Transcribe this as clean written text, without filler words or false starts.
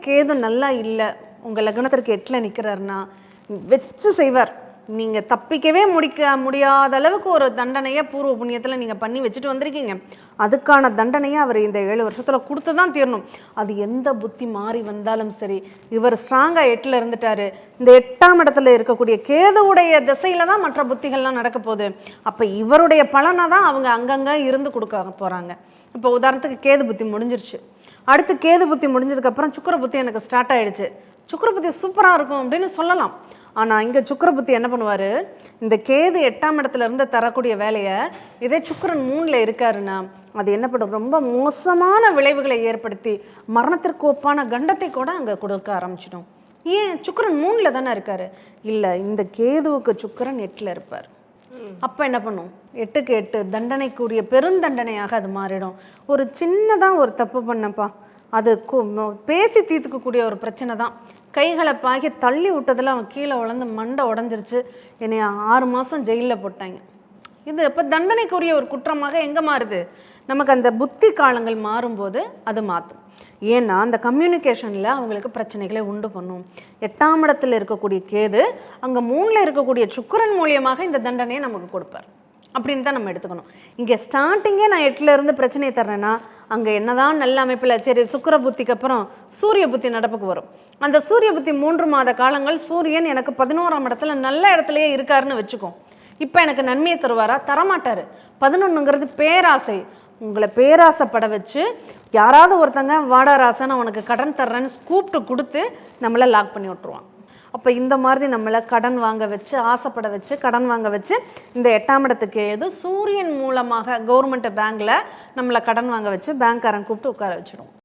கேது நல்லா இல்லை, உங்கள் லக்னத்திற்கு 8ல் நிற்கிறாருன்னா வச்சு செய்வார். நீங்கள் தப்பிக்கவே முடியாத அளவுக்கு ஒரு தண்டனையை பூர்வ புண்ணியத்தில் நீங்கள் பண்ணி வச்சுட்டு வந்திருக்கீங்க. அதுக்கான தண்டனையை அவர் இந்த 7 வருஷத்தில் கொடுத்து தான் தீரணும். அது எந்த புத்தி மாறி வந்தாலும் சரி, இவர் ஸ்ட்ராங்காக 8ல் இருந்துட்டாரு. இந்த 8ஆம் இடத்துல இருக்கக்கூடிய கேதுவுடைய திசையில் தான் மற்ற புத்திகள்லாம் நடக்க போகுது. அப்போ இவருடைய பலனை தான் அவங்க அங்கங்கே இருந்து கொடுக்க போகிறாங்க. இப்போ உதாரணத்துக்கு கேது புத்தி முடிஞ்சிருச்சு. அடுத்து கேது புத்தி முடிஞ்சதுக்கப்புறம் சுக்கிர புத்தி எனக்கு ஸ்டார்ட் ஆகிடுச்சு. சுக்கிர புத்தி சூப்பராக இருக்கும் அப்படின்னு சொல்லலாம். ஆனால் இங்கே சுக்கிர புத்தி என்ன பண்ணுவார், இந்த கேது 8ஆம் இடத்துல இருந்து தரக்கூடிய வேலையை இதே சுக்கிரன் 3ல் இருக்காருன்னா அது என்ன பண்ணும், ரொம்ப மோசமான விளைவுகளை ஏற்படுத்தி மரணத்திற்கு ஒப்பான கண்டத்தை கூட அங்கே கொடுக்க ஆரம்பிச்சிடும். ஏன், சுக்கிரன் 3ல் தானே இருக்காரு. இல்லை, இந்த கேதுவுக்கு சுக்கிரன் 8ல் இருப்பார். அப்போ என்ன பண்ணும், 8க்கு 8 தண்டனைக்குரிய பெருந்தண்டனையாக அது மாறிடும். ஒரு சின்னதாக ஒரு தப்பு பண்ணப்பா, அது பேசி தீர்த்துக்கக்கூடிய ஒரு பிரச்சனை தான். கைகளை பாக்கி தள்ளி விட்டதில் அவன் கீழே உழந்து மண்டை உடஞ்சிருச்சு, என்னை 6 மாதம் ஜெயிலில் போட்டாங்க. இது இப்போ தண்டனைக்குரிய ஒரு குற்றமாக எங்கே மாறுது, நமக்கு அந்த புத்தி காலங்கள் மாறும்போது அது மாற்றும். ஏன்னா அந்த கம்யூனிகேஷனில் அவங்களுக்கு பிரச்சனைகளை உண்டு பண்ணும். 8ஆம் இடத்துல இருக்கக்கூடிய கேது அங்கே 3ல் இருக்கக்கூடிய சுக்கிரன் மூலியமாக இந்த தண்டனையை நமக்கு கொடுப்பார் அப்படின்னு தான் நம்ம எடுத்துக்கணும். இங்கே ஸ்டார்டிங்கே நான் 8ல் இருந்து பிரச்சனையை தர்றேன்னா அங்கே என்னதான் நல்ல அமைப்பில் சரி சுக்கிர புத்திக்கு அப்புறம் சூரிய புத்தி நடப்புக்கு வரும். அந்த சூரிய புத்தி 3 மாத காலங்கள் சூரியன் எனக்கு 11ஆம் இடத்துல நல்ல இடத்துலையே இருக்காருன்னு வச்சுக்கோம். இப்போ எனக்கு நன்மையை தருவாரா, தரமாட்டார். 11ங்கிறது பேராசை. உங்களை பேராசைப்பட வச்சு யாராவது ஒருத்தங்க வாடாராசை நான் உனக்கு கடன் தர்றேன்னு கூப்பிட்டு கொடுத்து நம்மளை லாக் பண்ணி விட்டுருவான். அப்போ இந்த மாதிரி நம்மளை கடன் வாங்க வச்சு ஆசைப்பட வச்சு கடன் வாங்க வச்சு இந்த 8ஆம் இடத்துக்கு ஏது சூரியன் மூலமாக கவர்மெண்ட் பேங்க்கில் நம்மளை கடன் வாங்க வச்சு பேங்க்காரன் கூப்பிட்டு உட்கார வச்சிடும்.